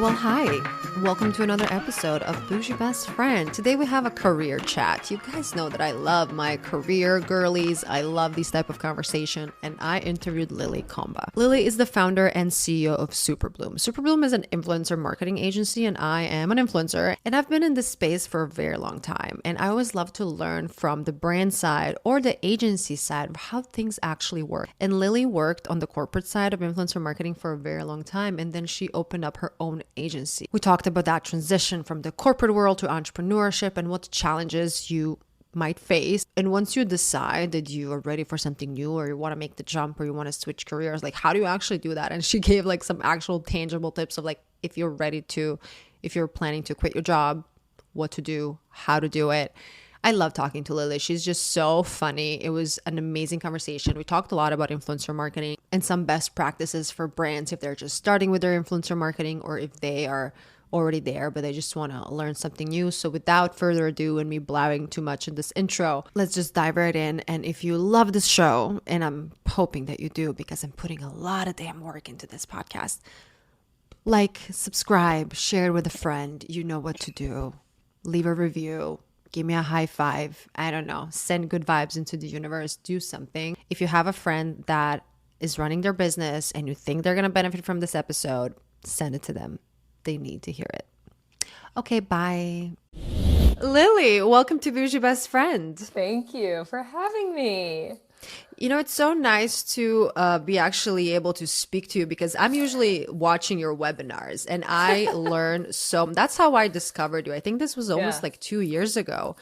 Well, hi. Welcome to another episode of Bougie Best Friend. Today we have a career chat. You guys know that I love my career girlies. I love these type of conversation, and I interviewed Lily Comba. Lily is the founder and CEO of Superbloom. Superbloom is an influencer marketing agency, and I am an influencer, and I've been in this space for a very long time. And I always love to learn from the brand side or the agency side of how things actually work. And Lily worked on the corporate side of influencer marketing for a very long time, and then she opened up her own agency. We talked about that transition from the corporate world to entrepreneurship and what challenges you might face. And once you decide that you are ready for something new, or you want to make the jump, or you want to switch careers, like how do you actually do that? And she gave like some actual tangible tips of like, if you're planning to quit your job, what to do, how to do it. I love talking to Lily. She's just so funny. It was an amazing conversation. We talked a lot about influencer marketing and some best practices for brands if they're just starting with their influencer marketing, or if they are already there but they just want to learn something new. So without further ado and me blabbing too much in this intro, let's just dive right in. And if you love this show, and I'm hoping that you do because I'm putting a lot of damn work into this podcast, like, subscribe, share it with a friend. You know what to do. Leave a review. Give me a high five. I don't know. Send good vibes into the universe. Do something. If you have a friend that is running their business and you think they're going to benefit from this episode, send it to them. They need to hear it. Okay, bye. Lily, welcome to Bougie Best Friend. Thank you for having me. You know, it's so nice to be actually able to speak to you, because I'm usually watching your webinars and I learn so. That's how I discovered you. I think this was almost like 2 years ago.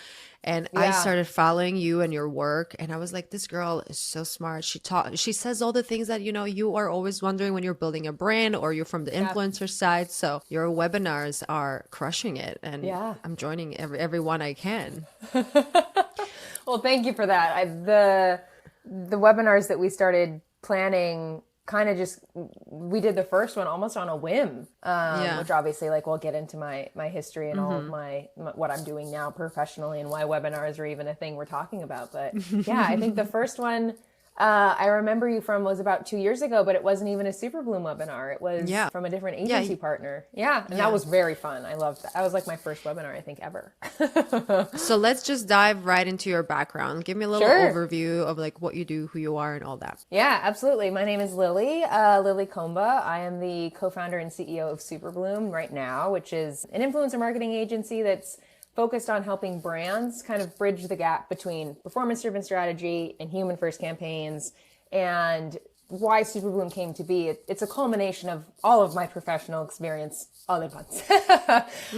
And I started following you and your work, and I was like, this girl is so smart. She says all the things that, you know, you are always wondering when you're building a brand or you're from the influencer side. So your webinars are crushing it, and I'm joining every one I can. Well, thank you for that. The webinars that we started planning kind of just, we did the first one almost on a whim, which obviously, like, we'll get into my history and all of my what I'm doing now professionally and why webinars are even a thing we're talking about. But yeah, I think the first one I remember you from was about 2 years ago, but it wasn't even a Superbloom webinar. It was from a different agency partner. And that was very fun. I loved that. That was like my first webinar, I think, ever. So let's just dive right into your background. Give me a little overview of like what you do, who you are, and all that. Yeah, absolutely. My name is Lily Comba. I am the co-founder and CEO of Superbloom right now, which is an influencer marketing agency that's focused on helping brands kind of bridge the gap between performance-driven strategy and human-first campaigns. And why Superbloom came to be, it's a culmination of all of my professional experience all at once.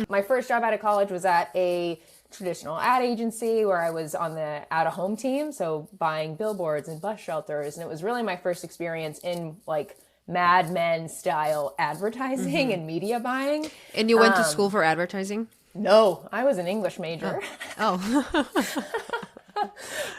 My first job out of college was at a traditional ad agency where I was on the out-of-home team, so buying billboards and bus shelters. And it was really my first experience in like Mad Men style advertising and media buying. And you went to school for advertising? No, I was an English major. Oh.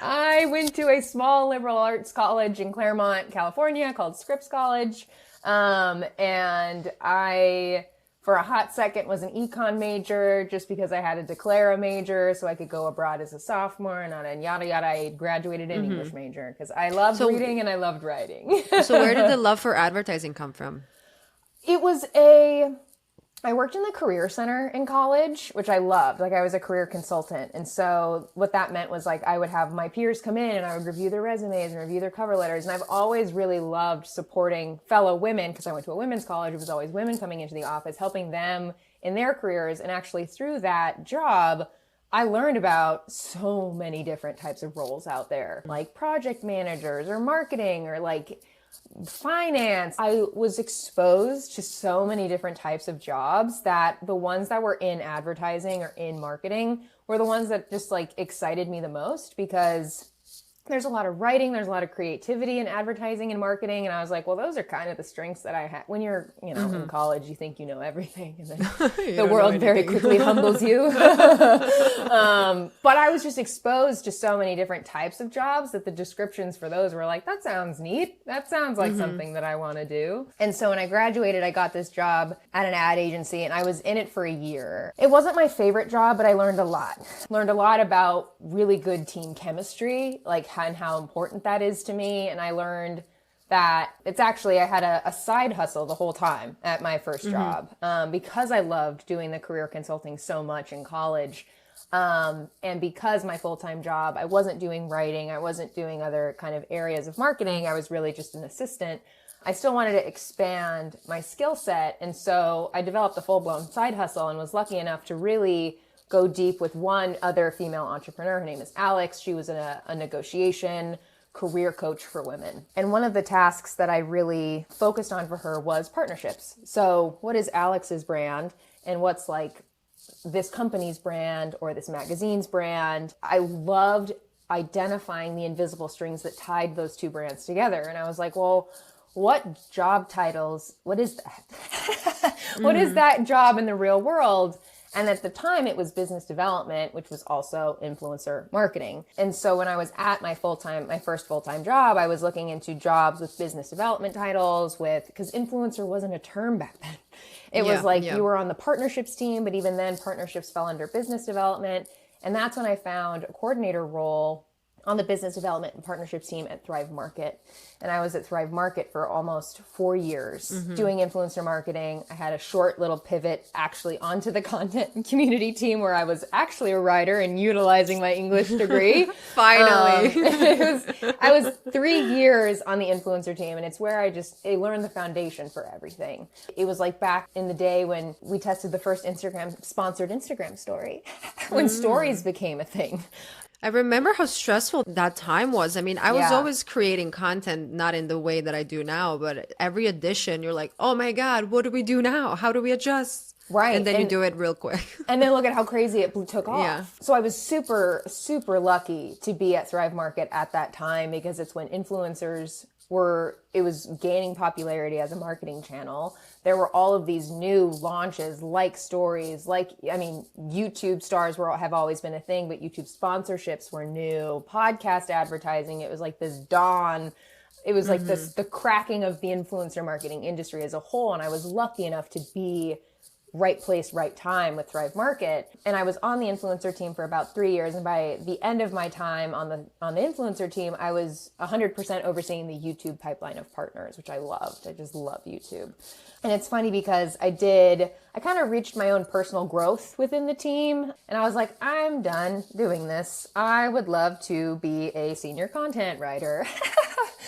I went to a small liberal arts college in Claremont, California called Scripps College. And I, for a hot second, was an econ major just because I had to declare a major so I could go abroad as a sophomore, and yada, yada. I graduated an English major because I loved reading and I loved writing. So where did the love for advertising come from? I worked in the career center in college, which I loved. Like, I was a career consultant. And so what that meant was, like, I would have my peers come in and I would review their resumes and review their cover letters. And I've always really loved supporting fellow women, because I went to a women's college. It was always women coming into the office, helping them in their careers. And actually through that job, I learned about so many different types of roles out there, like project managers or marketing or like finance. I was exposed to so many different types of jobs that the ones that were in advertising or in marketing were the ones that just like excited me the most, because there's a lot of writing, there's a lot of creativity in advertising and marketing. And I was like, well, those are kind of the strengths that I have. When you're, in college, you think you know everything, and then the world very quickly humbles you. But I was just exposed to so many different types of jobs that the descriptions for those were like, that sounds neat. That sounds like something that I want to do. And so when I graduated, I got this job at an ad agency, and I was in it for a year. It wasn't my favorite job, but I learned a lot. Learned a lot about really good team chemistry, like, and how important that is to me. And I learned that it's actually, I had a side hustle the whole time at my first job, because I loved doing the career consulting so much in college. And because my full-time job, I wasn't doing writing, I wasn't doing other kind of areas of marketing, I was really just an assistant. I still wanted to expand my skill set. And so I developed a full-blown side hustle and was lucky enough to really go deep with one other female entrepreneur. Her name is Alex. She was a negotiation career coach for women. And one of the tasks that I really focused on for her was partnerships. So what is Alex's brand and what's like this company's brand or this magazine's brand? I loved identifying the invisible strings that tied those two brands together. And I was like, well, what job titles, what is that? What is that job in the real world? And at the time it was business development, which was also influencer marketing. And so when I was at my first full-time job, I was looking into jobs with business development titles because influencer wasn't a term back then. It was like you were on the partnerships team, but even then partnerships fell under business development. And that's when I found a coordinator role on the business development and partnerships team at Thrive Market. And I was at Thrive Market for almost 4 years doing influencer marketing. I had a short little pivot actually onto the content and community team where I was actually a writer and utilizing my English degree. Finally. I was 3 years on the influencer team, and it's where I learned the foundation for everything. It was like back in the day when we tested the first sponsored Instagram story, when stories became a thing. I remember how stressful that time was. I mean, I was always creating content, not in the way that I do now, but every edition, you're like, oh my God, what do we do now? How do we adjust? Right. And then you do it real quick. And then look at how crazy it took off. Yeah. So I was super, super lucky to be at Thrive Market at that time because it's when influencers it was gaining popularity as a marketing channel. There were all of these new launches like stories, YouTube stars have always been a thing, but YouTube sponsorships were new, podcast advertising. It was like this dawn. It was like the cracking of the influencer marketing industry as a whole. And I was lucky enough to be right place, right time with Thrive Market. And I was on the influencer team for about 3 years. And by the end of my time on the influencer team, I was 100% overseeing the YouTube pipeline of partners, which I loved. I just love YouTube. And it's funny because I kind of reached my own personal growth within the team. And I was like, I'm done doing this. I would love to be a senior content writer.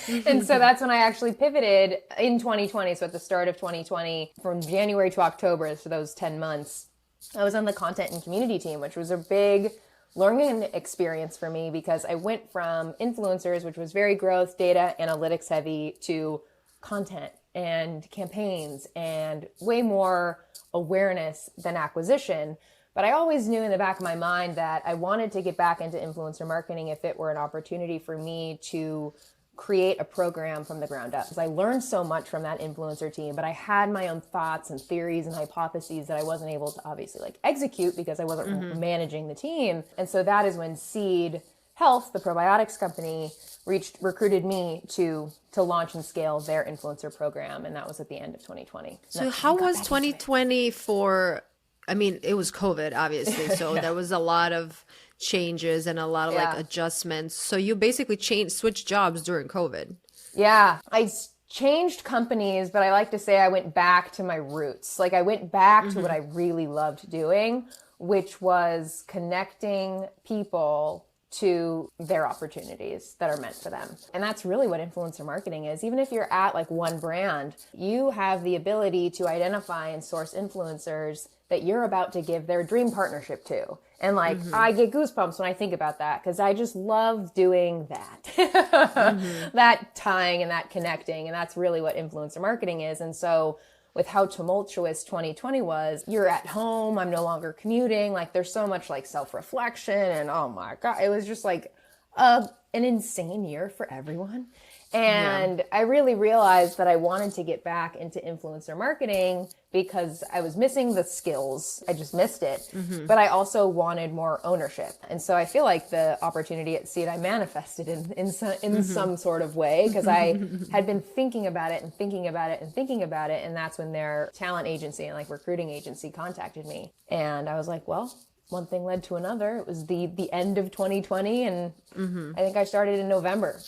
And so that's when I actually pivoted in 2020. So at the start of 2020, from January to October, so those 10 months, I was on the content and community team, which was a big learning experience for me because I went from influencers, which was very growth, data, analytics heavy, to content and campaigns and way more awareness than acquisition. But I always knew in the back of my mind that I wanted to get back into influencer marketing if it were an opportunity for me to create a program from the ground up. Because I learned so much from that influencer team, but I had my own thoughts and theories and hypotheses that I wasn't able to obviously execute because I wasn't managing the team. And so that is when Seed Health, the probiotics company, recruited me to launch and scale their influencer program. And that was at the end of 2020. So how was 2020 it was COVID, obviously. So there was a lot of changes and a lot of adjustments. So you basically switched jobs during COVID. Yeah, I changed companies, but I like to say I went back to my roots. I went back to what I really loved doing, which was connecting people to their opportunities that are meant for them. And that's really what influencer marketing is. Even if you're at one brand, you have the ability to identify and source influencers that you're about to give their dream partnership to. And I get goosebumps when I think about that because I just love doing that, that tying and that connecting. And that's really what influencer marketing is. And so with how tumultuous 2020 was, you're at home, I'm no longer commuting. There's so much self-reflection and oh my God, it was just an insane year for everyone. And I really realized that I wanted to get back into influencer marketing because I was missing the skills. I just missed it. But I also wanted more ownership. And so I feel like the opportunity at Seed I manifested in some sort of way because I had been thinking about it and thinking about it and thinking about it. And that's when their talent agency and recruiting agency contacted me. And I was like, well, one thing led to another. It was the end of 2020, and I think I started in November.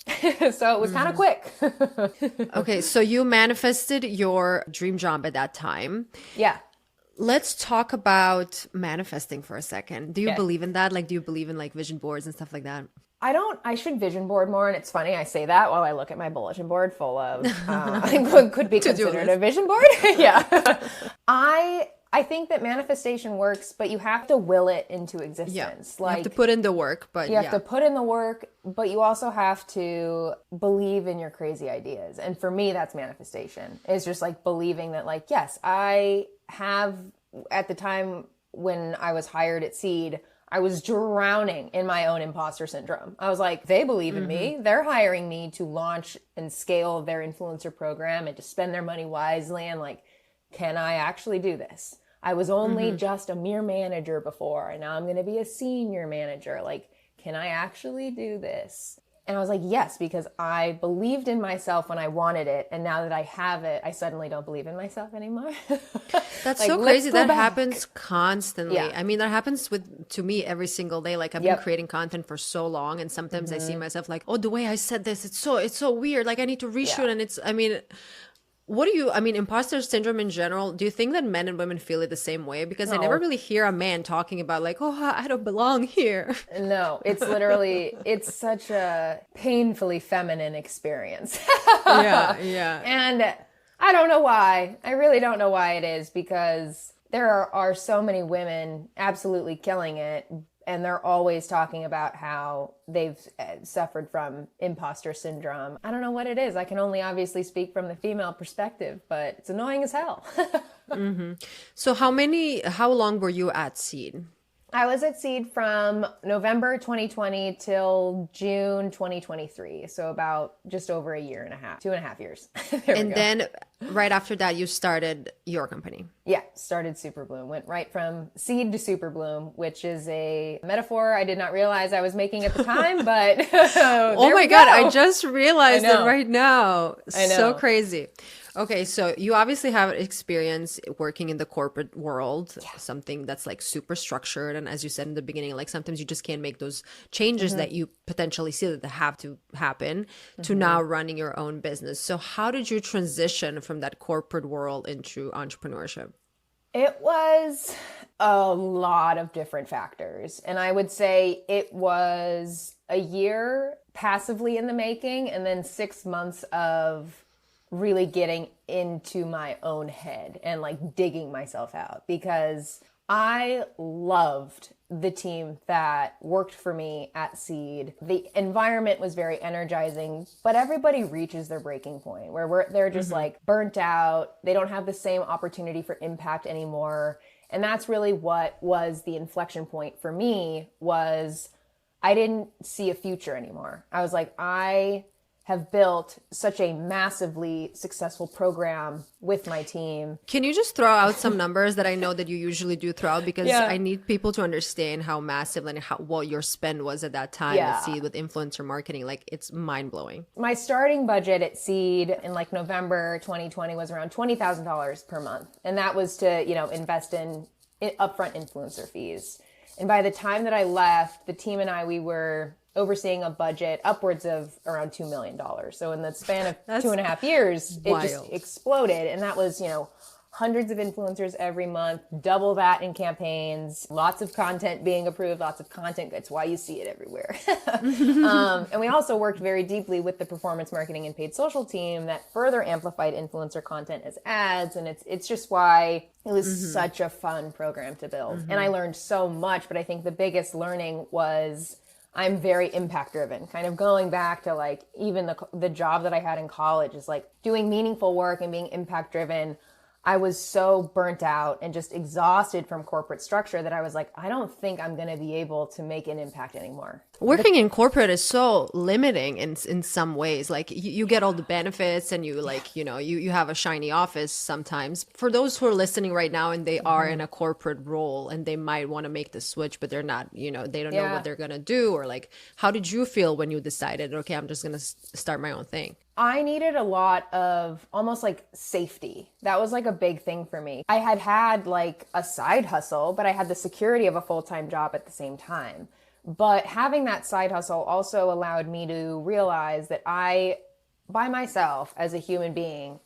So it was kind of quick. Okay, so you manifested your dream job at that time. Yeah. Let's talk about manifesting for a second. Do you Okay. believe in that? Like, do you believe in like vision boards and stuff like that? I should vision board more, and it's funny I say that while I look at my bulletin board full of, I think what could be considered a vision board. Yeah. I think that manifestation works, but you have to will it into existence. Yeah. Like, You have to put in the work, but you have to put in the work, but you also have to believe in your crazy ideas. And for me, that's manifestation. It's just like believing that, like, yes, I have, at the time when I was hired at Seed, I was drowning in my own imposter syndrome. I was like, they believe in me. They're hiring me to launch and scale their influencer program and to spend their money wisely. And like, can I actually do this? I was only just a mere manager before, and now I'm going to be a senior manager. Like, can I actually do this? And I was like, yes, because I believed in myself when I wanted it. And now that I have it, I suddenly don't believe in myself anymore. That's like, so crazy. That back. happens constantly. Yeah. I mean, that happens to me every single day. Like I've been creating content for so long, and sometimes I see myself like, oh, the way I said this, it's so weird. Like I need to reshoot. And imposter syndrome in general, do you think that men and women feel it the same way? Because I never really hear a man talking about like, oh, I don't belong here. No, it's literally, it's such a painfully feminine experience. Yeah. And I don't know why. I really don't know why it is, because there are so many women absolutely killing it. And they're always talking about how they've suffered from imposter syndrome. I don't know what it is. I can only obviously speak from the female perspective, but it's annoying as hell. So how long were you at Seed? I was at Seed from November 2020 till June 2023. So about just over a year and a half, 2.5 years. And then right after that, you started your company. Yeah, started Superbloom. Went right from Seed to Superbloom, which is a metaphor I did not realize I was making at the time, but oh my God, I just realized it right now. I know. So crazy. Okay, so you obviously have experience working in the corporate world, something that's like super structured. And as you said in the beginning, like sometimes you just can't make those changes that you potentially see that they have to happen to now running your own business. So how did you transition from that corporate world into entrepreneurship? It was a lot of different factors. And I would say it was a year passively in the making, and then 6 months of really getting into my own head and like digging myself out, because I loved the team that worked for me at Seed. The environment was very energizing, but everybody reaches their breaking point where they're just like burnt out. They don't have the same opportunity for impact anymore. And that's really what was the inflection point for me. Was I didn't see a future anymore. I was like, I have built such a massively successful program with my team. Can you just throw out some numbers that I know that you usually do throw out? Because I need people to understand how massive and what your spend was at that time at Seed with influencer marketing. Like, it's mind blowing. My starting budget at Seed in like November 2020 was around $20,000 per month. And that was to, invest in upfront influencer fees. And by the time that I left, the team and I, we were overseeing a budget upwards of around $2 million. So in the span of 2.5 years, it just exploded. And that was, hundreds of influencers every month, double that in campaigns, lots of content being approved, lots of content. That's why you see it everywhere. And we also worked very deeply with the performance marketing and paid social team that further amplified influencer content as ads. And it's just why it was such a fun program to build. And I learned so much, but I think the biggest learning was I'm very impact driven, kind of going back to like even the job that I had in college is like doing meaningful work and being impact driven. I was so burnt out and just exhausted from corporate structure that I was like, I don't think I'm going to be able to make an impact anymore. Working in corporate is so limiting in some ways. Like you get all the benefits and you like, you have a shiny office sometimes. For those who are listening right now and they are in a corporate role and they might want to make the switch, but they're not, they don't know what they're going to do, or like, how did you feel when you decided, okay, I'm just going to start my own thing? I needed a lot of almost like safety. That was like a big thing for me. I had like a side hustle, but I had the security of a full-time job at the same time. But having that side hustle also allowed me to realize that I, by myself as a human being,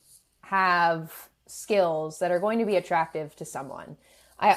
have skills that are going to be attractive to someone.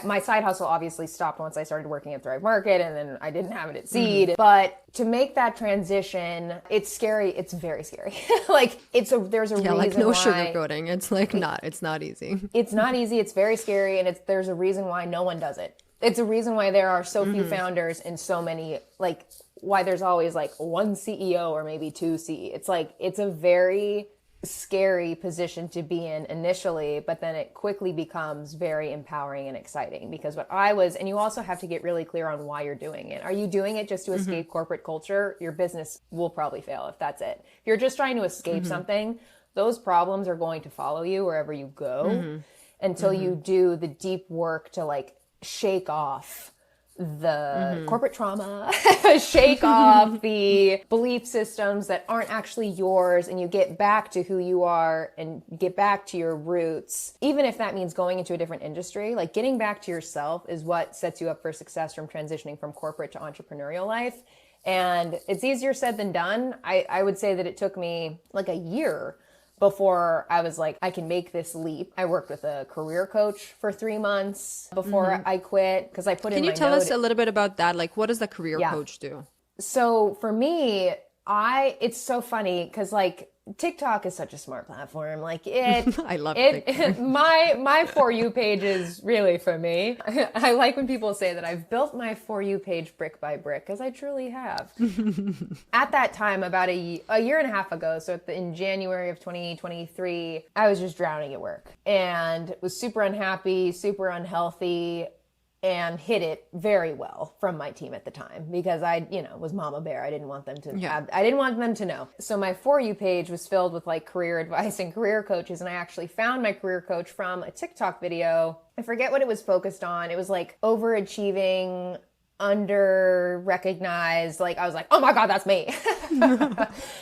My side hustle obviously stopped once I started working at Thrive Market, and then I didn't have it at Seed. Mm-hmm. But to make that transition, it's scary. It's very scary. Like there's a reason like no why, sugarcoating. It's like it's not easy. It's not easy. It's very scary. And there's a reason why no one does it. It's a reason why there are so few founders and so many, like why there's always like one CEO or maybe two CEOs. It's like, it's a very scary position to be in initially, but then it quickly becomes very empowering and exciting because and you also have to get really clear on why you're doing it. Are you doing it just to escape corporate culture? Your business will probably fail if that's it. If you're just trying to escape something, those problems are going to follow you wherever you go until you do the deep work to like shake off the corporate trauma, shake off the belief systems that aren't actually yours, and you get back to who you are and get back to your roots. Even if that means going into a different industry, like getting back to yourself is what sets you up for success from transitioning from corporate to entrepreneurial life. And it's easier said than done. I would say that it took me like a year before I was like, I can make this leap. I worked with a career coach for 3 months before I quit because I put in my Can you tell us a little bit about that? Like, what does the career coach do? So for me, it's so funny because like TikTok is such a smart platform. Like I love TikTok. My For You page is really for me. I like when people say that I've built my For You page brick by brick because I truly have. At that time, about a year and a half ago, so in January of 2023, I was just drowning at work and was super unhappy, super unhealthy, and hid it very well from my team at the time because I, was mama bear. I didn't want them to I didn't want them to know. So my For You page was filled with like career advice and career coaches. And I actually found my career coach from a TikTok video. I forget what it was focused on. It was like overachieving, under recognized. Like I was like, oh my God, that's me.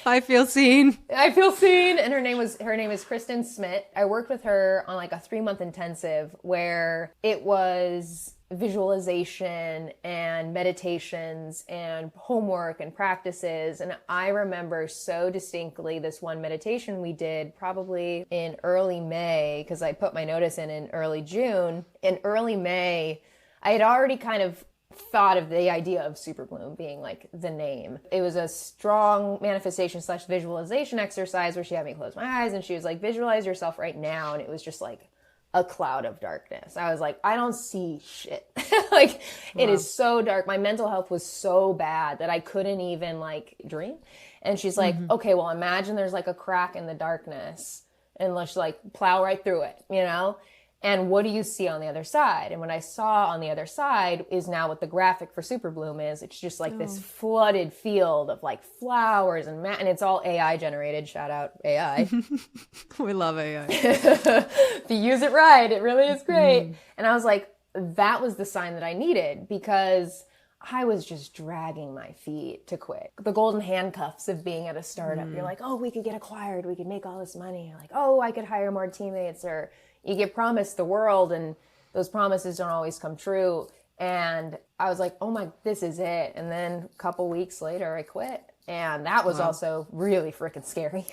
I feel seen. And her name is Kristen Smith. I worked with her on like a 3-month intensive where it was visualization and meditations and homework and practices. And I remember so distinctly this one meditation we did probably in early May, because I put my notice in early June. In early May, I had already kind of thought of the idea of Superbloom being like the name. It was a strong manifestation / visualization exercise where she had me close my eyes and she was like, visualize yourself right now. And it was just like a cloud of darkness. I was like, I don't see shit. Like it is so dark. My mental health was so bad that I couldn't even like dream. And she's like, okay, well, imagine there's like a crack in the darkness and let's like plow right through it, And what do you see on the other side? And what I saw on the other side is now what the graphic for Superbloom is. It's just like this flooded field of like flowers and it's all AI generated. Shout out AI. We love AI. If you use it right, it really is great. And I was like, that was the sign that I needed because I was just dragging my feet to quit. The golden handcuffs of being at a startup. You're like, oh, we could get acquired. We could make all this money. You're like, oh, I could hire more teammates, or you get promised the world and those promises don't always come true. And I was like, oh this is it. And then a couple weeks later, I quit. And that was also really freaking scary.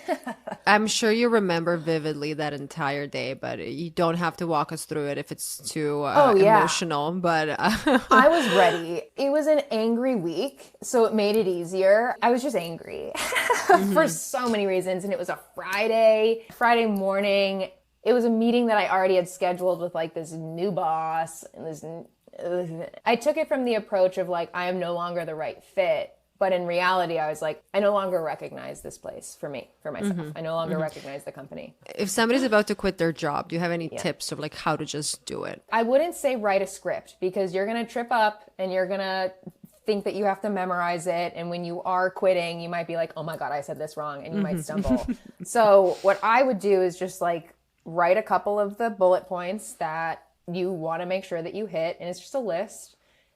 I'm sure you remember vividly that entire day, but you don't have to walk us through it if it's too emotional. But I was ready. It was an angry week, so it made it easier. I was just angry for so many reasons. And it was a Friday morning. It was a meeting that I already had scheduled with like this new boss and I took it from the approach of like, I am no longer the right fit. But in reality, I was like, I no longer recognize this place for myself. I no longer recognize the company. If somebody's about to quit their job, do you have any tips of like how to just do it? I wouldn't say write a script because you're going to trip up and you're going to think that you have to memorize it. And when you are quitting, you might be like, oh my God, I said this wrong. And you might stumble. So what I would do is just like write a couple of the bullet points that you want to make sure that you hit. And it's just a list.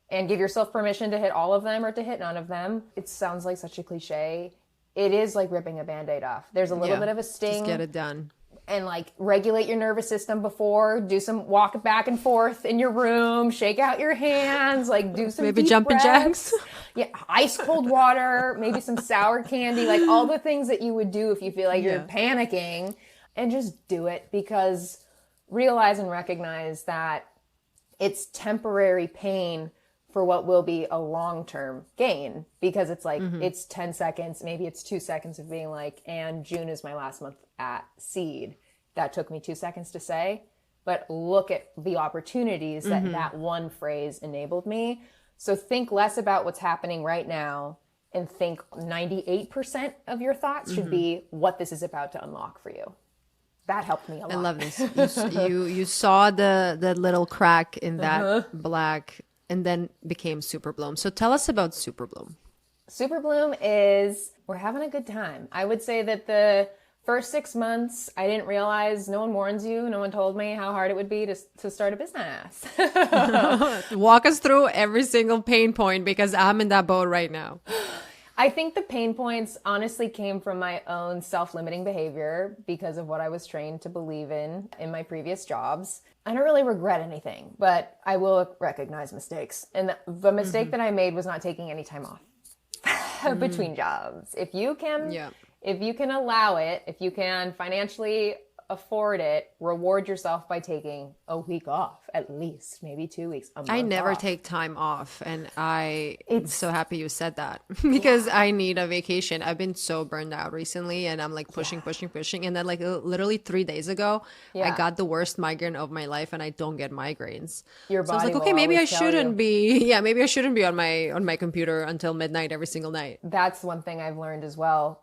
And give yourself permission to hit all of them or to hit none of them. It sounds like such a cliche. it is like ripping a Band-Aid off. There's a little bit of a sting. Just get it done. And like regulate your nervous system before, do some walk back and forth in your room, shake out your hands, like do some maybe deep jumping breaths. jacks. Yeah, ice cold water, maybe some sour candy, like all the things that you would do if you feel like you're panicking, and just do it, because realize and recognize that it's temporary pain for what will be a long-term gain, because it's like, it's 10 seconds, maybe it's 2 seconds of being like, and June is my last month at Seed. That took me 2 seconds to say, but look at the opportunities that that one phrase enabled me. So think less about what's happening right now and think 98% of your thoughts should be what this is about to unlock for you. That helped me a lot. I love this. You saw the little crack in that black, and then became Superbloom. So tell us about Superbloom. Superbloom is, we're having a good time. I would say that the first 6 months, I didn't realize, no one warns you, no one told me how hard it would be to start a business. Walk us through every single pain point, because I'm in that boat right now. I think the pain points honestly came from my own self-limiting behavior because of what I was trained to believe in my previous jobs. I don't really regret anything, but I will recognize mistakes. And the mistake that I made was not taking any time off between jobs. If you can allow it, if you can financially afford it, reward yourself by taking a week off, at least, maybe 2 weeks, a month I never off. take time off, and I'm so happy you said that, because I need a vacation. I've been so burned out recently, and I'm like pushing, and then like literally 3 days ago, I got the worst migraine of my life, and I don't get migraines. Your So I was body like, okay, maybe I will always tell shouldn't you. be. Maybe I shouldn't be on my computer until midnight every single night. That's one thing I've learned as well.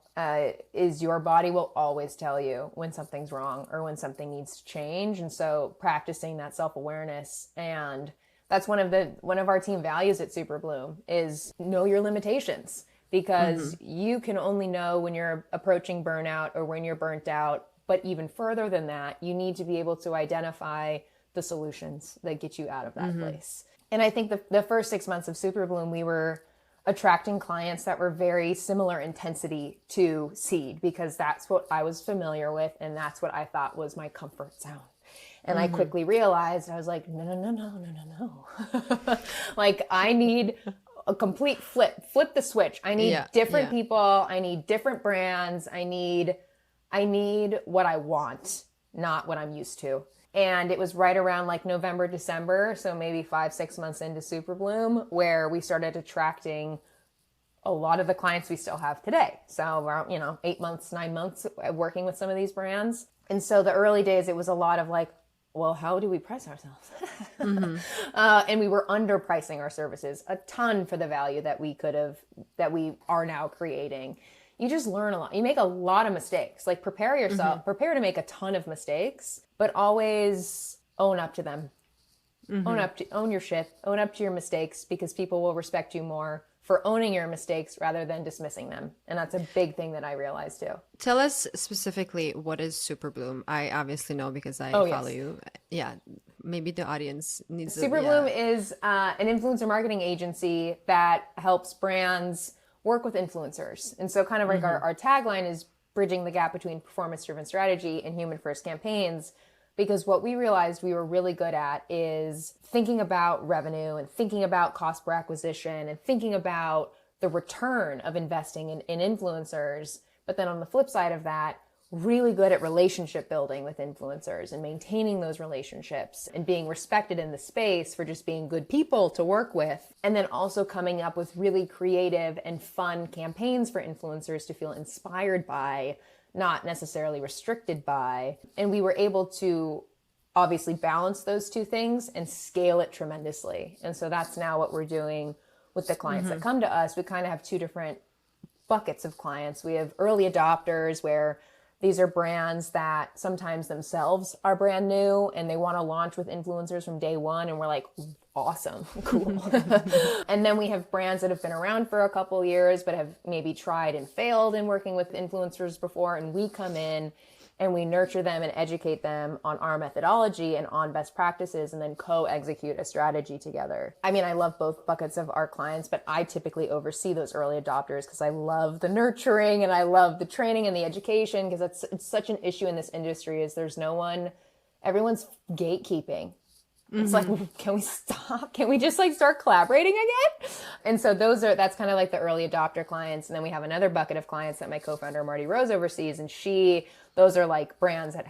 Is your body will always tell you when something's wrong or when something needs to change. And so practicing that self-awareness, and that's one of our team values at Superbloom, is know your limitations, because you can only know when you're approaching burnout or when you're burnt out. But even further than that, you need to be able to identify the solutions that get you out of that place. And I think the first 6 months of Superbloom, we were attracting clients that were very similar intensity to Seed, because that's what I was familiar with and that's what I thought was my comfort zone. And I quickly realized, I was like, no. Like, I need a complete flip the switch. I need different people. I need different brands. I need what I want, not what I'm used to. And it was right around like November, December, so maybe 5-6 months into Superbloom, where we started attracting a lot of the clients we still have today. So around, 8 months, 9 months working with some of these brands. And so the early days, it was a lot of like, well, how do we price ourselves? And we were underpricing our services a ton for the value that we are now creating. You just learn a lot. You make a lot of mistakes. Like, prepare yourself, prepare to make a ton of mistakes, but always own up to them. Own your shit, own up to your mistakes, because people will respect you more for owning your mistakes rather than dismissing them. And that's a big thing that I realized too. Tell us specifically, what is Superbloom? I obviously know because I follow you. Yeah. Maybe the audience needs to. Superbloom is an influencer marketing agency that helps brands work with influencers. And so kind of like our tagline is bridging the gap between performance-driven strategy and human-first campaigns, because what we realized we were really good at is thinking about revenue and thinking about cost per acquisition and thinking about the return of investing in influencers. But then on the flip side of that, really good at relationship building with influencers and maintaining those relationships and being respected in the space for just being good people to work with. And then also coming up with really creative and fun campaigns for influencers to feel inspired by, not necessarily restricted by. And we were able to obviously balance those two things and scale it tremendously. And so that's now what we're doing with the clients that come to us. We kind of have two different buckets of clients. We have early adopters, where these are brands that sometimes themselves are brand new and they want to launch with influencers from day one. And we're like, awesome, cool. And then we have brands that have been around for a couple years, but have maybe tried and failed in working with influencers before. And we come in and we nurture them and educate them on our methodology and on best practices, and then co-execute a strategy together. I mean, I love both buckets of our clients, but I typically oversee those early adopters because I love the nurturing and I love the training and the education, because it's such an issue in this industry is there's no one, everyone's gatekeeping. It's like, can we stop? Can we just like start collaborating again? And so that's kind of like the early adopter clients. And then we have another bucket of clients that my co-founder Marty Rose oversees. And those are like brands that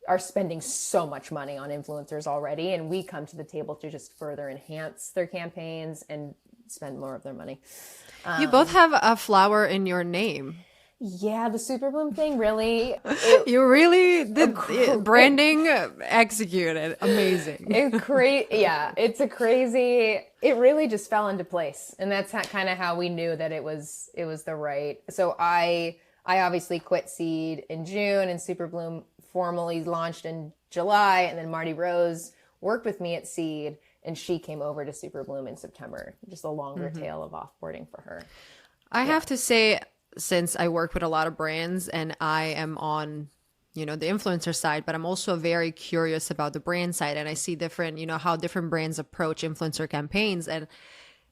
are spending so much money on influencers already. And we come to the table to just further enhance their campaigns and spend more of their money. You both have a flower in your name. Yeah, the Superbloom thing really... You really did branding executed. Amazing. It's a crazy... It really just fell into place. And that's kind of how we knew that it was the right... So I obviously quit Seed in June, and Superbloom formally launched in July. And then Marty Rose worked with me at Seed, and she came over to Superbloom in September. Just a longer tail of offboarding for her. I have to say... Since I work with a lot of brands and I am on, the influencer side, but I'm also very curious about the brand side, and I see different, how different brands approach influencer campaigns. And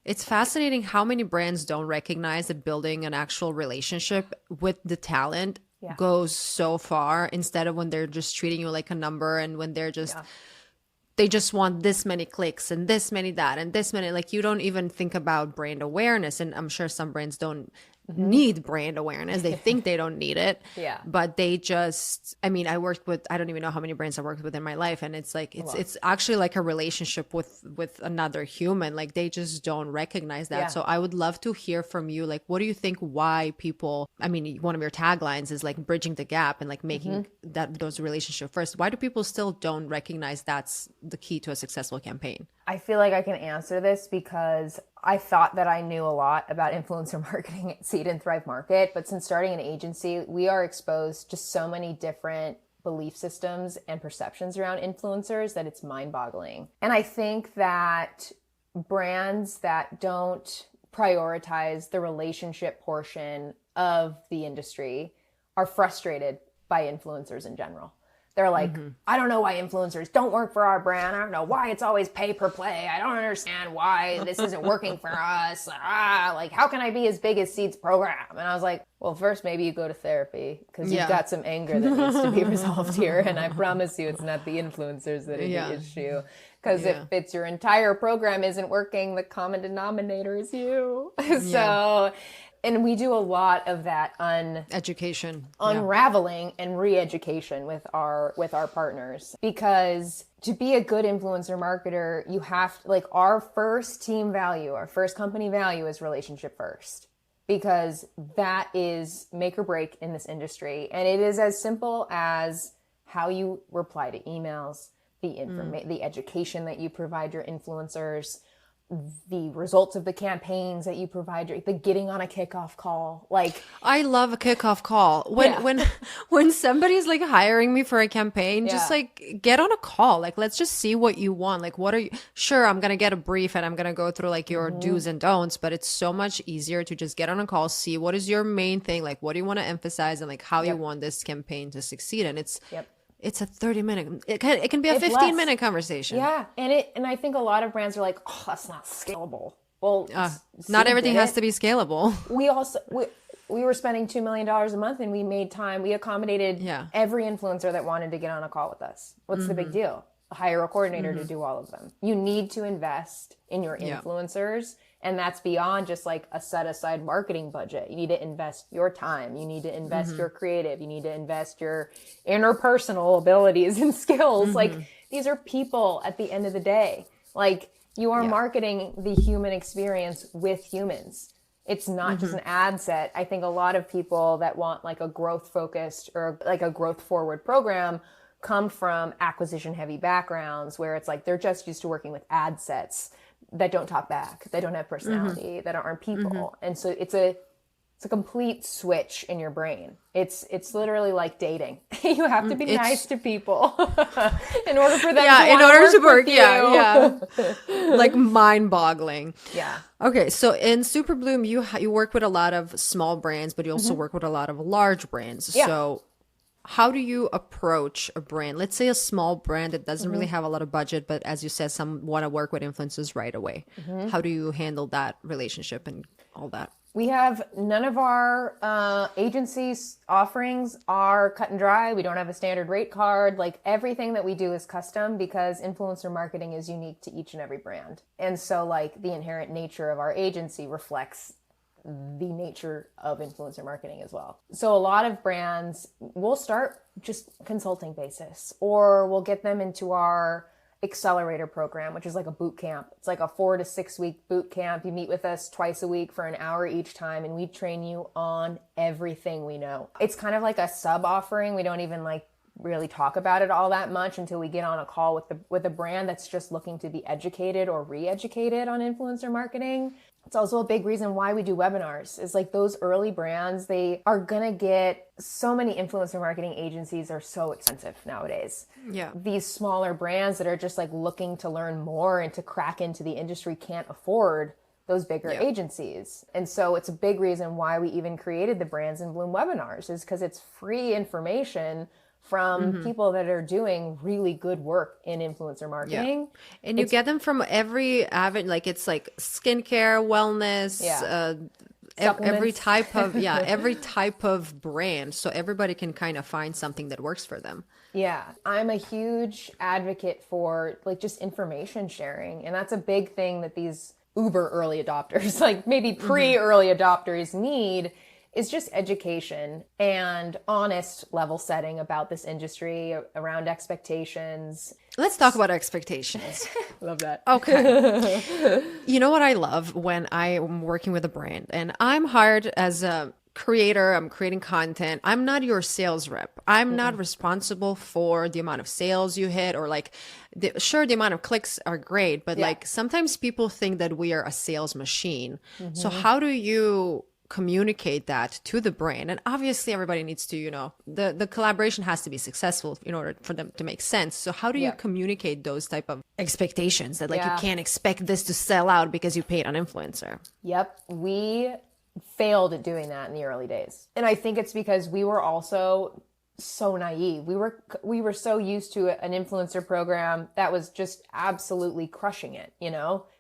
it's fascinating how many brands don't recognize that building an actual relationship with the talent goes so far, instead of when they're just treating you like a number, and when they're just... They just want this many clicks and this many that and this many, like you don't even think about brand awareness. And I'm sure some brands don't need brand awareness. They think they don't need it. Yeah. But they just, I mean, I don't even know how many brands I worked with in my life. And it's like, it's actually like a relationship with another human. Like they just don't recognize that. Yeah. So I would love to hear from you. Like, what do you think, why people, I mean, one of your taglines is like bridging the gap and like making those relationships first. Why do people still don't recognize that's the key to a successful campaign? I feel like I can answer this because I thought that I knew a lot about influencer marketing at Seed and Thrive Market, but since starting an agency, we are exposed to so many different belief systems and perceptions around influencers that it's mind-boggling. And I think that brands that don't prioritize the relationship portion of the industry are frustrated by influencers in general. They're like, I don't know why influencers don't work for our brand. I don't know why it's always pay per play. I don't understand why this isn't working for us. Like, how can I be as big as Seed's program? And I was like, well, first, maybe you go to therapy because you've got some anger that needs to be resolved here. And I promise you, it's not the influencers that are the issue. Because if it's your entire program isn't working, the common denominator is you. So... And we do a lot of that unraveling and re-education with our partners, because to be a good influencer marketer, you have to, like, our first team value, our first company value is relationship first, because that is make or break in this industry. And it is as simple as how you reply to emails, the education that you provide your influencers, the results of the campaigns that you provide, the getting on a kickoff call. Like, I love a kickoff call. When somebody's like hiring me for a campaign, just like get on a call. Like, let's just see what you want. Like, what are you, sure, I'm going to get a brief and I'm going to go through like your do's and don'ts, but it's so much easier to just get on a call, see what is your main thing, like what do you want to emphasize, and like how you want this campaign to succeed. And it's a 30-minute, it can be a 15-minute conversation. Yeah. And I think a lot of brands are like, oh, that's not scalable. Well, not everything has to be scalable. We were spending $2 million a month, and we made time. We accommodated every influencer that wanted to get on a call with us. What's the big deal? Hire a coordinator to do all of them. You need to invest in your influencers. And that's beyond just like a set aside marketing budget. You need to invest your time. You need to invest your creative. You need to invest your interpersonal abilities and skills. Like, these are people at the end of the day. Like, you are marketing the human experience with humans. It's not just an ad set. I think a lot of people that want like a growth focused or like a growth forward program come from acquisition heavy backgrounds where it's like they're just used to working with ad sets that don't talk back, that don't have personality, that aren't people. And so it's a complete switch in your brain. It's literally like dating. You have to be nice to people in order for them to work with you. Like mind-boggling. Yeah. Okay, so in Superbloom, you work with a lot of small brands, but you also work with a lot of large brands. Yeah. So how do you approach a brand? Let's say a small brand that doesn't really Mm-hmm. have a lot of budget, but as you said, some want to work with influencers right away. How do you handle that relationship and all that? We have none of our agency's offerings are cut and dry. We don't have a standard rate card. Like everything that we do is custom because influencer marketing is unique to each and every brand. And so like the inherent nature of our agency reflects the nature of influencer marketing as well. So a lot of brands will start just consulting basis, or we'll get them into our accelerator program, which is like a boot camp. It's like a 4 to 6 week boot camp. You meet with us twice a week for an hour each time, and we train you on everything we know. It's kind of like a sub offering. We don't even like really talk about it all that much until we get on a call with a brand that's just looking to be educated or re-educated on influencer marketing. It's also a big reason why we do webinars. Is like those early brands, they are gonna get so many influencer marketing agencies are so expensive nowadays. Yeah. These smaller brands that are just like looking to learn more and to crack into the industry can't afford those bigger agencies. And so it's a big reason why we even created the Brands in Bloom webinars, is because it's free information from people that are doing really good work in influencer marketing. And you get them from every avenue, like it's like skincare, wellness, every Supplements. type of every type of brand, so everybody can kind of find something that works for them. Yeah, I'm a huge advocate for like just information sharing. And that's a big thing that these uber early adopters, like maybe pre-early adopters need, is just education and honest level setting about this industry around expectations. Let's talk about expectations. Love that. Okay. You know what I love when I am working with a brand and I'm hired as a creator, I'm creating content. I'm not your sales rep. I'm not responsible for the amount of sales you hit, or like, sure, the amount of clicks are great, but like sometimes people think that we are a sales machine. So how do you communicate that to the brand? And obviously everybody needs to, the collaboration has to be successful in order for them to make sense. So how do you communicate those type of expectations that like you can't expect this to sell out because you paid an influencer? Yep. We failed at doing that in the early days. And I think it's because we were also so naive. We were so used to an influencer program that was just absolutely crushing it,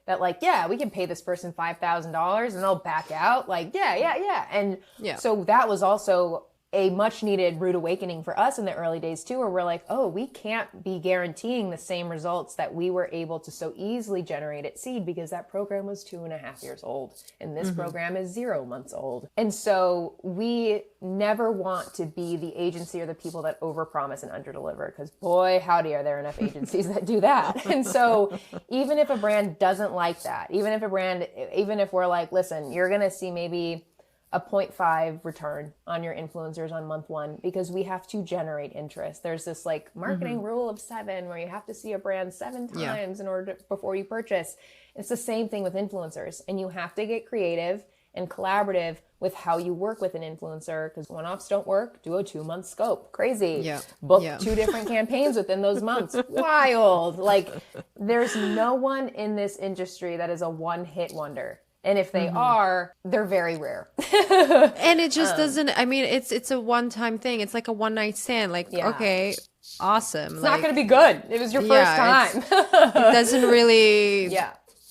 that like, yeah, we can pay this person $5,000 and they'll back out. Like, yeah. And so that was also a much needed rude awakening for us in the early days too, where we're like, oh, we can't be guaranteeing the same results that we were able to so easily generate at Seed, because that program was 2.5 years old and this program is 0 months old. And so we never want to be the agency or the people that overpromise and underdeliver, because boy, howdy, are there enough agencies that do that. And so even if a brand doesn't like that, even if we're like, listen, you're going to see maybe a 0.5 return on your influencers on month 1, because we have to generate interest. There's this like marketing rule of 7 where you have to see a brand 7 times in order before you purchase. It's the same thing with influencers, and you have to get creative and collaborative with how you work with an influencer, because one-offs don't work. Do a 2-month scope. Crazy. Book 2 different campaigns within those months. Wild. Like there's no one in this industry that is a one-hit wonder. And if they are, they're very rare. And it just doesn't, I mean, it's a one-time thing. It's like a one-night stand. Like, okay, awesome. It's not going to be good. It was your first time. It doesn't really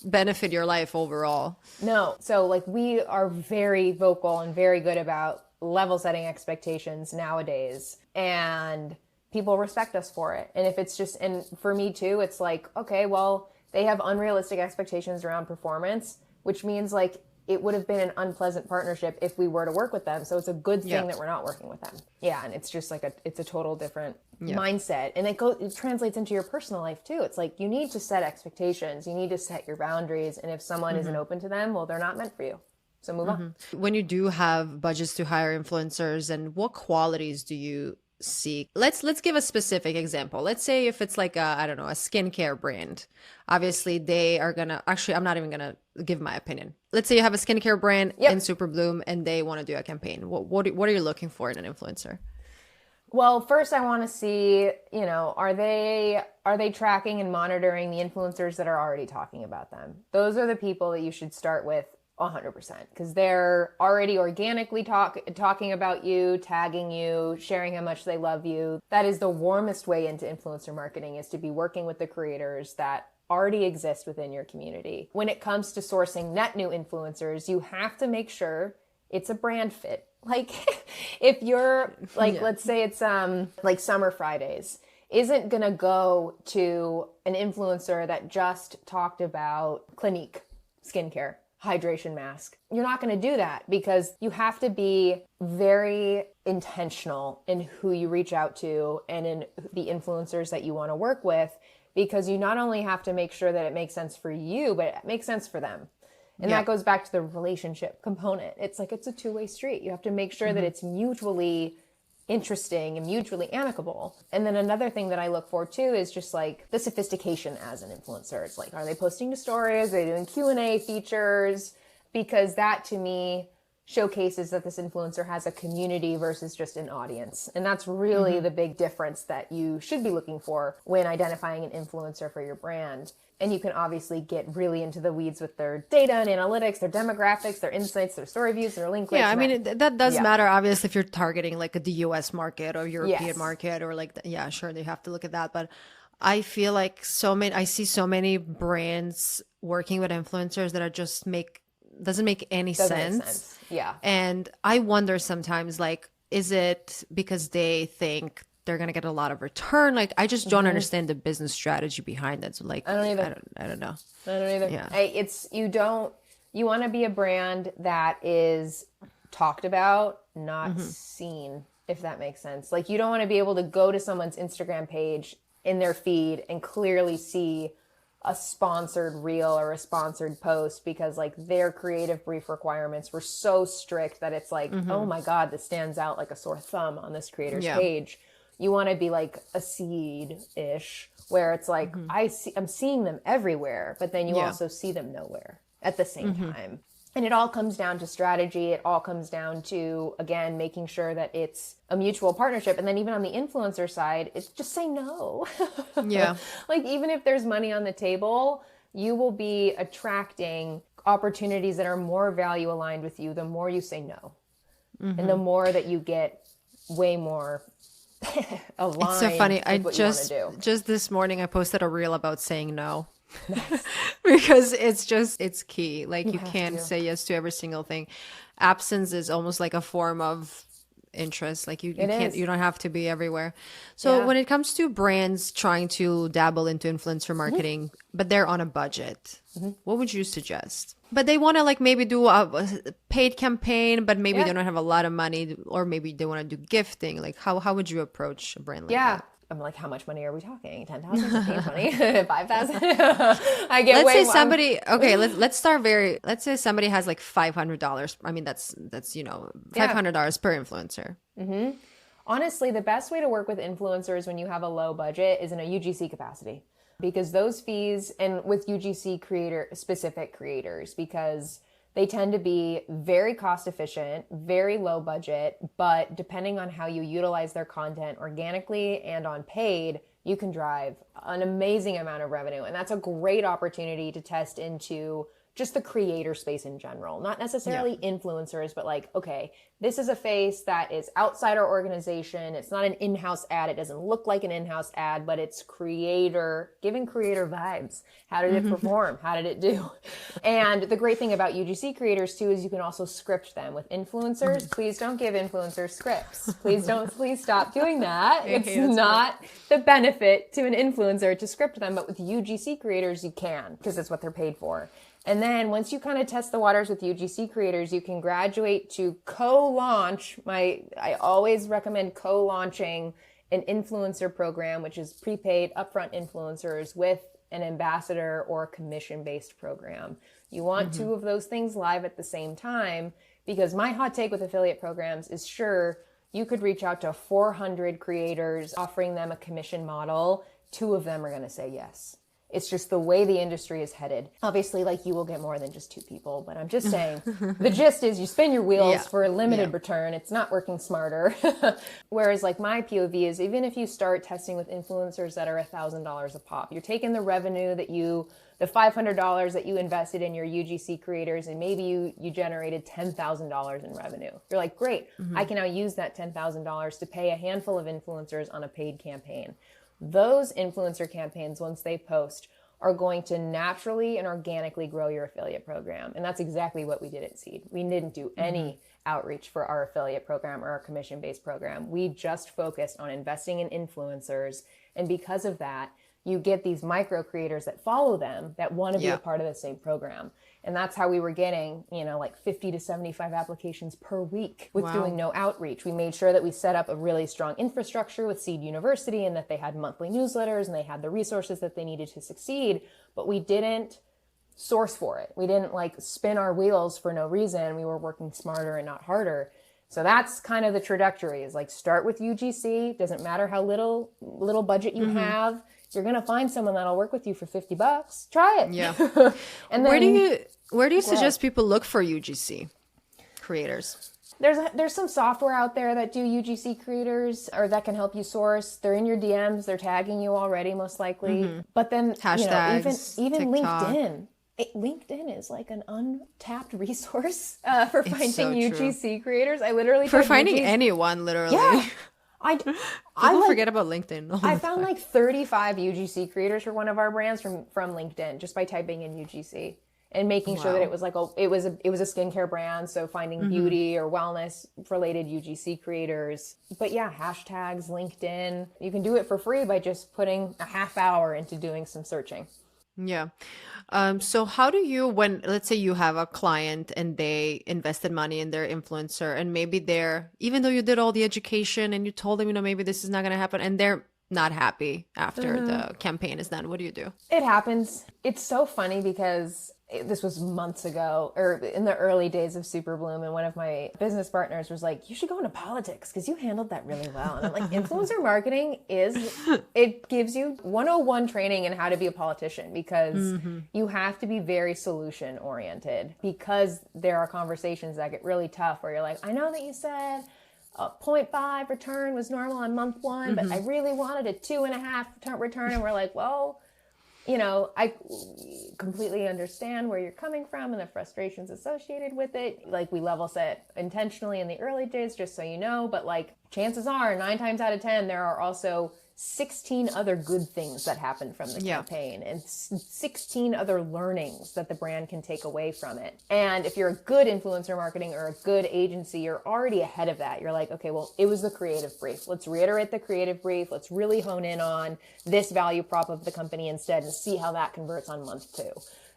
benefit your life overall. No. So like we are very vocal and very good about level setting expectations nowadays. And people respect us for it. And if it's just, and for me too, it's like, okay, well, they have unrealistic expectations around performance, which means like it would have been an unpleasant partnership if we were to work with them. So it's a good thing that we're not working with them. Yeah. And it's just like it's a total different mindset. And it translates into your personal life too. It's like, you need to set expectations. You need to set your boundaries. And if someone isn't open to them, well, they're not meant for you. So move on. When you do have budgets to hire influencers, and what qualities do you seek? Let's give a specific example. Let's say if it's like a skincare brand. Obviously they are I'm not even gonna give my opinion. Let's say you have a skincare brand in Superbloom and they want to do a campaign. What are you looking for in an influencer? Well, first I want to see, are they tracking and monitoring the influencers that are already talking about them? Those are the people that you should start with 100%, because they're already organically talking about you, tagging you, sharing how much they love you. That is the warmest way into influencer marketing, is to be working with the creators that already exist within your community. When it comes to sourcing net new influencers, you have to make sure it's a brand fit. Like if you're like, let's say it's like Summer Fridays isn't going to go to an influencer that just talked about Clinique skincare, hydration mask. You're not going to do that, because you have to be very intentional in who you reach out to and in the influencers that you want to work with, because you not only have to make sure that it makes sense for you, but it makes sense for them. And that goes back to the relationship component. It's like, it's a two-way street. You have to make sure that it's mutually interesting and mutually amicable. And then another thing that I look for too is just like the sophistication as an influencer. It's like, are they posting to stories? Are they doing Q&A features? Because that to me showcases that this influencer has a community versus just an audience. And that's really the big difference that you should be looking for when identifying an influencer for your brand. And you can obviously get really into the weeds with their data and analytics, their demographics, their insights, their story views, their link clicks. Yeah, I mean, that does matter, obviously, if you're targeting like the US market or European market or like, yeah, sure, you have to look at that. But I feel like I see so many brands working with influencers that are just doesn't make any sense. Yeah. And I wonder sometimes, like, is it because they think they're going to get a lot of return? Like, I just don't understand the business strategy behind it. So like, I don't either. I don't know. I don't either. Yeah. You want to be a brand that is talked about, not seen, if that makes sense. Like, you don't want to be able to go to someone's Instagram page in their feed and clearly see a sponsored reel or a sponsored post, because like their creative brief requirements were so strict that it's like, oh my God, this stands out like a sore thumb on this creator's page. You want to be like a seed-ish, where it's like, I'm seeing them everywhere, but then you also see them nowhere at the same time. And it all comes down to strategy. It all comes down to, again, making sure that it's a mutual partnership. And then even on the influencer side, it's just say no. Yeah. Like, even if there's money on the table, you will be attracting opportunities that are more value aligned with you the more you say no. And the more that you get way more aligned. It's so funny. I just this morning I posted a reel about saying no. Nice. Because it's key. Like, you can't say yes to every single thing. Absence is almost like a form of interest. Like, you don't have to be everywhere. So when it comes to brands trying to dabble into influencer marketing, but they're on a budget, what would you suggest? But they want to like maybe do a paid campaign, but maybe they don't have a lot of money, or maybe they want to do gifting. Like, how would you approach a brand like that? I'm like, how much money are we talking? 10,000, 15, 20, 5,000? I get let's say somebody, okay, let's say somebody has like $500. I mean, that's $500 per influencer. Honestly, the best way to work with influencers when you have a low budget is in a UGC capacity, because those fees, and with UGC specific creators, because they tend to be very cost efficient, very low budget, but depending on how you utilize their content organically and on paid, you can drive an amazing amount of revenue. And that's a great opportunity to test into just the creator space in general, not necessarily influencers, but like, okay, this is a face that is outside our organization. It's not an in-house ad. It doesn't look like an in-house ad, but it's giving creator vibes. How did it perform? How did it do? And the great thing about UGC creators too, is you can also script them. With influencers, please don't give influencers scripts. Please stop doing that. It's not the benefit to an influencer to script them, but with UGC creators, you can, because it's what they're paid for. And then once you kind of test the waters with UGC creators, you can graduate to co-launch. I always recommend co-launching an influencer program, which is prepaid upfront influencers, with an ambassador or a commission-based program. You want two of those things live at the same time, because my hot take with affiliate programs is, sure, you could reach out to 400 creators offering them a commission model. 2 of them are going to say yes. It's just the way the industry is headed. Obviously, like, you will get more than just 2 people, but I'm just saying the gist is you spin your wheels for a limited return. It's not working smarter. Whereas like my POV is, even if you start testing with influencers that are $1,000 a pop, you're taking the revenue that the $500 that you invested in your UGC creators, and maybe you generated $10,000 in revenue. You're like, great, I can now use that $10,000 to pay a handful of influencers on a paid campaign. Those influencer campaigns, once they post, are going to naturally and organically grow your affiliate program. And that's exactly what we did at Seed. We didn't do any outreach for our affiliate program or our commission-based program. We just focused on investing in influencers. And because of that, you get these micro creators that follow them that want to be a part of the same program. And that's how we were getting, like 50 to 75 applications per week with doing no outreach. We made sure that we set up a really strong infrastructure with Seed University, and that they had monthly newsletters and they had the resources that they needed to succeed. But we didn't source for it. We didn't like spin our wheels for no reason. We were working smarter and not harder. So that's kind of the trajectory, is like, start with UGC. Doesn't matter how little budget you have. You're going to find someone that'll work with you for $50. Try it. Yeah. And then, where do you suggest people look for UGC creators? There's some software out there that do UGC creators, or that can help you source. They're in your DMs. They're tagging you already, most likely. But then, hashtags, even TikTok. LinkedIn. LinkedIn is like an untapped resource for finding so UGC creators. I literally for finding anyone, literally. Yeah. People forget about LinkedIn. I found like 35 UGC creators for one of our brands from LinkedIn, just by typing in UGC and making sure that it was like it was a skincare brand, so finding beauty or wellness related UGC creators. But yeah, hashtags, LinkedIn. You can do it for free by just putting a half hour into doing some searching. Yeah. So how do you, when, let's say you have a client and they invested money in their influencer, and maybe even though you did all the education and you told them, maybe this is not going to happen, and they're not happy after the campaign is done, what do you do? It happens. It's so funny because this was months ago, or in the early days of Superbloom, and one of my business partners was like, you should go into politics because you handled that really well. And I'm like, influencer marketing it gives you 101 training in how to be a politician, because you have to be very solution oriented, because there are conversations that get really tough where you're like, I know that you said a 0.5 return was normal on month 1, but I really wanted a 2.5 return. And we're like, well, I completely understand where you're coming from and the frustrations associated with it. Like, we level set intentionally in the early days, just so you know, but like, chances are 9 times out of 10, there are also 16 other good things that happened from the campaign, and 16 other learnings that the brand can take away from it. And if you're a good influencer marketing or a good agency, you're already ahead of that. You're like, okay, well, it was the creative brief. Let's reiterate the creative brief. Let's really hone in on this value prop of the company instead, and see how that converts on month 2.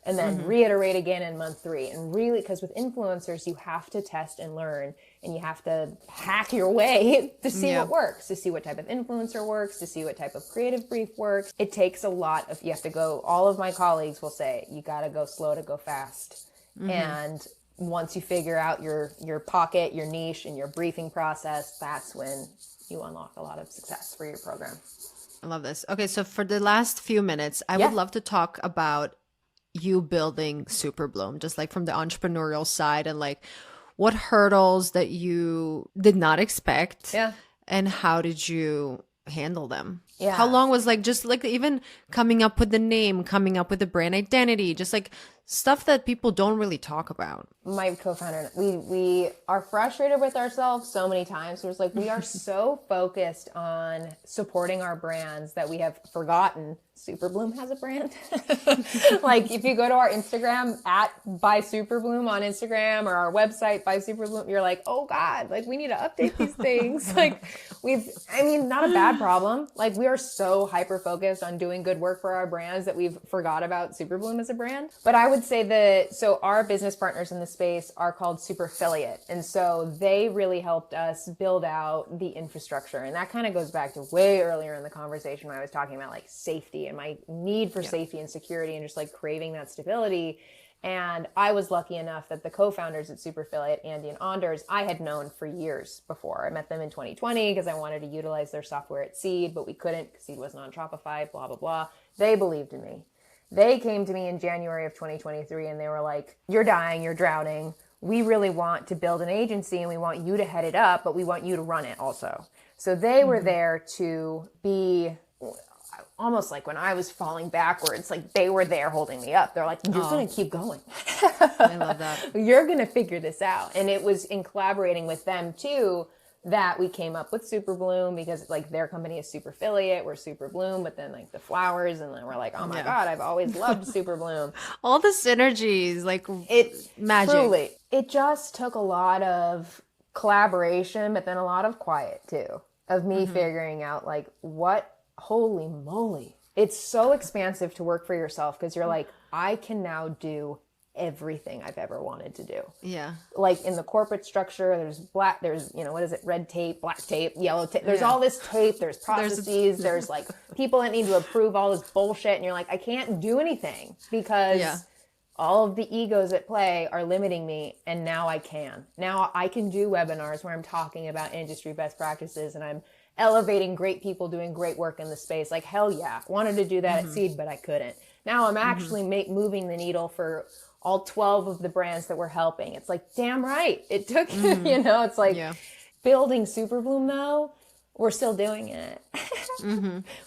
And then reiterate again in month 3. And really, because with influencers, you have to test and learn, and you have to hack your way to see what works, to see what type of influencer works, to see what type of creative brief works. It takes a lot of, you have to go, all of my colleagues will say, you got to go slow to go fast. And once you figure out your pocket, your niche, and your briefing process, that's when you unlock a lot of success for your program. I love this. Okay, so for the last few minutes, I would love to talk about you building Superbloom, just like from the entrepreneurial side, and like what hurdles that you did not expect, and how did you handle them? How long was just like even coming up with the name, coming up with the brand identity, just like stuff that people don't really talk about? My co-founder, we are frustrated with ourselves so many times. It was like, we are so focused on supporting our brands that we have forgotten Superbloom has a brand. Like, if you go to our Instagram @by Superbloom on Instagram, or our website by Superbloom, you're like, oh God, like, we need to update these things. Like, not a bad problem. Like, we are so hyper focused on doing good work for our brands that we've forgot about Superbloom as a brand. But I would say so our business partners in the space are called Superfiliate. And so they really helped us build out the infrastructure. And that kind of goes back to way earlier in the conversation when I was talking about like safety and my need for safety and security, and just like craving that stability. And I was lucky enough that the co-founders at Superfiliate, Andy and Anders, I had known for years before. I met them in 2020 because I wanted to utilize their software at Seed, but we couldn't because Seed wasn't on Shopify, blah, blah, blah. They believed in me. They came to me in January of 2023 and they were like, you're dying, you're drowning. We really want to build an agency and we want you to head it up, but we want you to run it also. So they were there to be almost like when I was falling backwards, like they were there holding me up. They're like, you're going to keep going. I love that. You're going to figure this out. And it was in collaborating with them too that we came up with Superbloom, because like their company is Super Affiliate, we're Superbloom, but then like the flowers, and then we're like, oh my God, I've always loved Superbloom. All the synergies, like It's magic. Truly, it just took a lot of collaboration, but then a lot of quiet too, of me figuring out like holy moly. It's so expansive to work for yourself, because you're like, I can now do everything I've ever wanted to do. Yeah. Like in the corporate structure, there's what is it? Red tape, black tape, yellow tape. There's all this tape, there's processes, there's like people that need to approve all this bullshit. And you're like, I can't do anything because all of the egos at play are limiting me. And now I can. Now I can do webinars where I'm talking about industry best practices and I'm elevating great people doing great work in the space. Like, hell yeah. Wanted to do that at Seed, but I couldn't. Now I'm actually moving the needle for all 12 of the brands that we're helping. It's like, damn right. It took, it's like building Superbloom though. We're still doing it.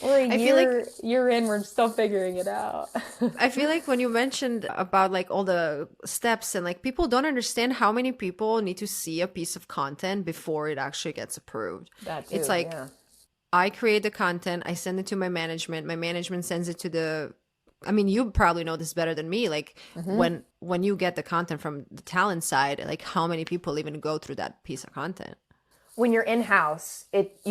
We're a year in, we're still figuring it out. I feel like when you mentioned about like all the steps and like people don't understand how many people need to see a piece of content before it actually gets approved. That too, it's like I create the content, I send it to my management sends it to you probably know this better than me. Like when you get the content from the talent side, like how many people even go through that piece of content? When you're in-house, it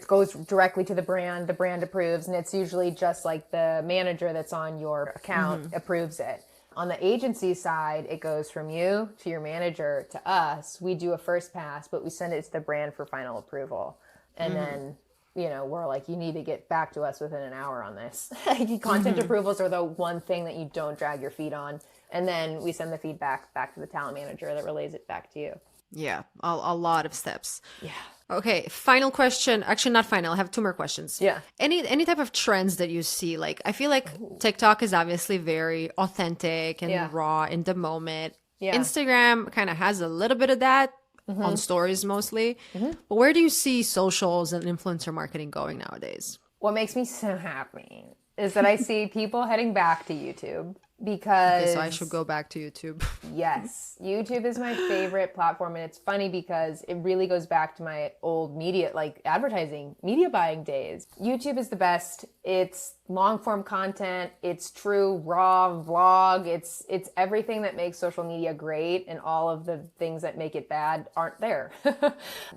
goes directly to the brand approves, and it's usually just like the manager that's on your account approves it. On the agency side, it goes from you to your manager to us. We do a first pass, but we send it to the brand for final approval. And then, we're like, you need to get back to us within an hour on this. Content approvals are the one thing that you don't drag your feet on. And then we send the feedback back to the talent manager that relays it back to you. Yeah, a lot of steps. Yeah. Okay, final question. Actually, not final. I have two more questions. Yeah. Any type of trends that you see? Like, I feel like TikTok is obviously very authentic and raw in the moment. Yeah. Instagram kind of has a little bit of that on stories mostly. But where do you see socials and influencer marketing going nowadays? What makes me so happy is that I see people heading back to YouTube. Because okay, so I should go back to YouTube. Yes. YouTube is my favorite platform. And it's funny because it really goes back to my old media, like advertising, media buying days. YouTube is the best. It's long form content. It's true, raw vlog. It's everything that makes social media great, and all of the things that make it bad aren't there.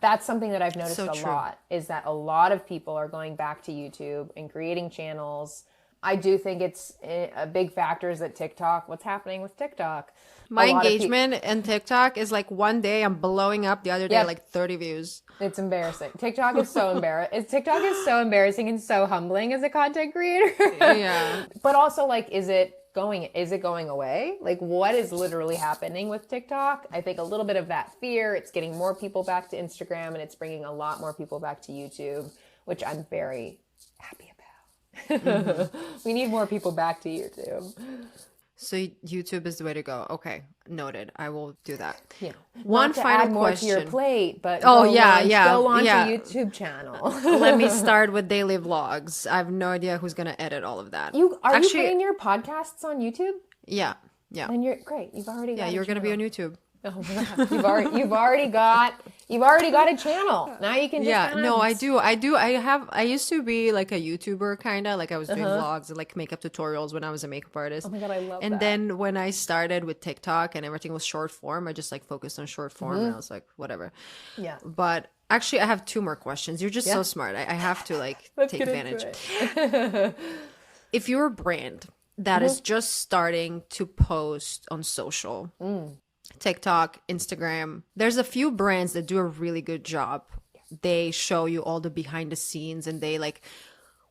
That's something that I've noticed lot, is that a lot of people are going back to YouTube and creating channels. I do think it's a big factor is that TikTok, what's happening with TikTok? My engagement in TikTok is like one day I'm blowing up, the other day like 30 views. It's embarrassing. TikTok is so embarrassing. TikTok is so embarrassing and so humbling as a content creator. Yeah. But also like, is it going away? Like what is literally happening with TikTok? I think a little bit of that fear. It's getting more people back to Instagram, and it's bringing a lot more people back to YouTube, which I'm very happy about. We need more people back to YouTube. So YouTube is the way to go. Okay, noted. I will do that. Yeah. One Not to final add more question. to your plate, but go launch a YouTube channel. Let me start with daily vlogs. I have no idea who's gonna edit all of that. You putting your podcasts on YouTube? Yeah. And you're great. You've already got you're gonna be on YouTube. Oh my God. You've already got a channel. Now you can just I used to be like a YouTuber kind of, like I was doing vlogs and like makeup tutorials when I was a makeup artist. Oh my God, I love that. And then when I started with TikTok and everything was short form, I just like focused on short form and I was like, whatever. Yeah. But actually I have two more questions. You're just so smart. I have to like take advantage. If you're a brand that is just starting to post on social, TikTok, Instagram, there's a few brands that do a really good job. They show you all the behind the scenes, and they like,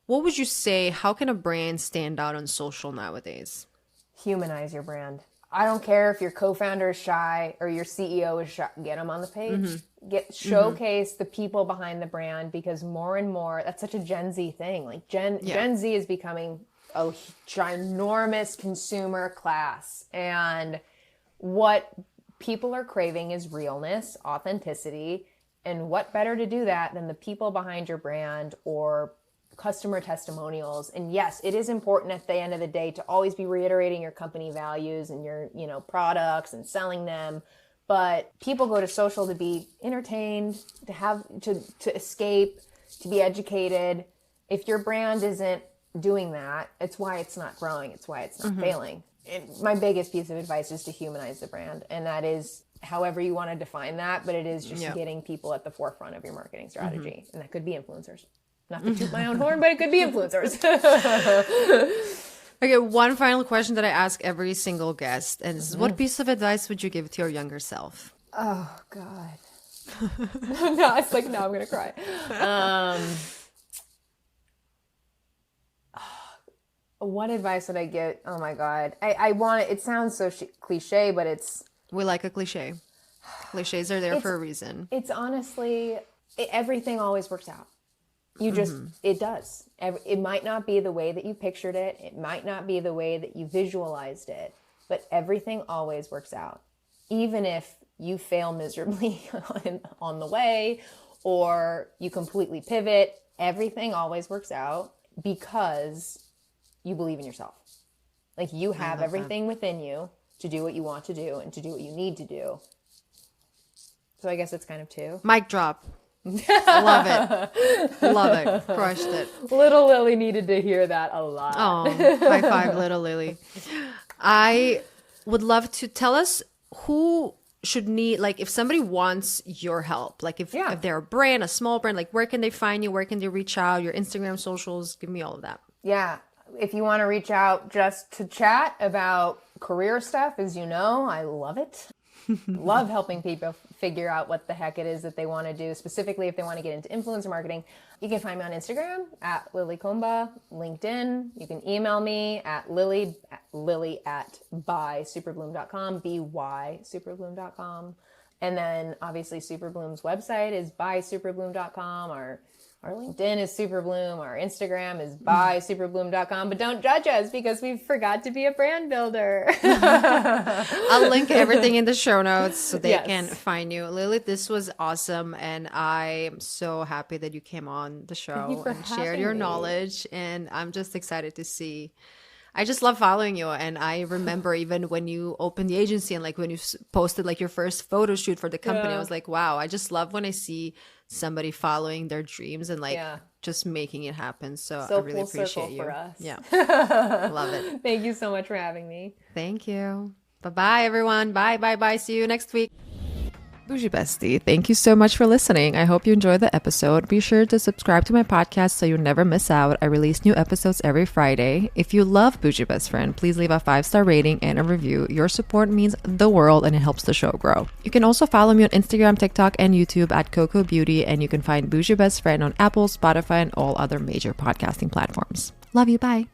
what would you say, how can a brand stand out on social nowadays? Humanize your brand. I don't care if your co-founder is shy or your CEO is shy. Get them on the page. Showcase the people behind the brand, because more and more, that's such a Gen Z thing. Like Gen Z is becoming a ginormous consumer class. And what people are craving is realness, authenticity. And what better to do that than the people behind your brand or customer testimonials? And yes, it is important at the end of the day to always be reiterating your company values and your, products and selling them. But people go to social to be entertained, to escape, to be educated. If your brand isn't doing that, it's why it's not growing. It's why it's not failing. And my biggest piece of advice is to humanize the brand. And that is however you want to define that, but it is just getting people at the forefront of your marketing strategy. And that could be influencers. Not to toot my own horn, but it could be influencers. Okay, one final question that I ask every single guest, and this is, what piece of advice would you give to your younger self? Oh, God. No, it's like, no, I'm going to cry. What advice would I give? Oh, my God. I want it. It sounds so cliche, but it's... We like a cliche. Cliches are there for a reason. It's honestly, everything always works out. You just, it does. It might not be the way that you pictured it. It might not be the way that you visualized it, but everything always works out. Even if you fail miserably on the way or you completely pivot, everything always works out because you believe in yourself. Like you have everything within you to do what you want to do and to do what you need to do. So I guess it's kind of two. Mic drop. Love it. Love it. Crushed it. Little Lily needed to hear that a lot. Oh, high five, little Lily. I would love to tell us who should need, like if somebody wants your help, like if they're a brand, a small brand, like where can they find you? Where can they reach out? Your Instagram, socials, give me all of that. Yeah. If you want to reach out just to chat about career stuff, as you know, I love it. Love helping people figure out what the heck it is that they want to do, specifically if they want to get into influencer marketing. You can find me on Instagram at Lily Comba, LinkedIn. You can email me at lily at buysuperbloom.com, bysuperbloom.com. And then obviously Superbloom's website is buysuperbloom.com. Our LinkedIn is Superbloom. Our Instagram is buysuperbloom.com. But don't judge us because we forgot to be a brand builder. I'll link everything in the show notes so they can find you. Lily, this was awesome. And I am so happy that you came on the show and shared your knowledge. And I'm just excited to see. I just love following you. And I remember even when you opened the agency and like when you posted like your first photo shoot for the company, I was like, wow, I just love when I see somebody following their dreams and like just making it happen. So I really appreciate you. For us. Yeah. Love it. Thank you so much for having me. Thank you. Bye-bye, everyone. Bye. See you next week. Bougie Bestie, thank you so much for listening. I hope you enjoyed the episode. Be sure to subscribe to my podcast so you never miss out. I release new episodes every Friday. If you love Bougie Best Friend, please leave a 5-star rating and a review. Your support means the world and it helps the show grow. You can also follow me on Instagram, TikTok, and YouTube at KOKO Beauty, and you can find Bougie Best Friend on Apple, Spotify, and all other major podcasting platforms. Love you. Bye.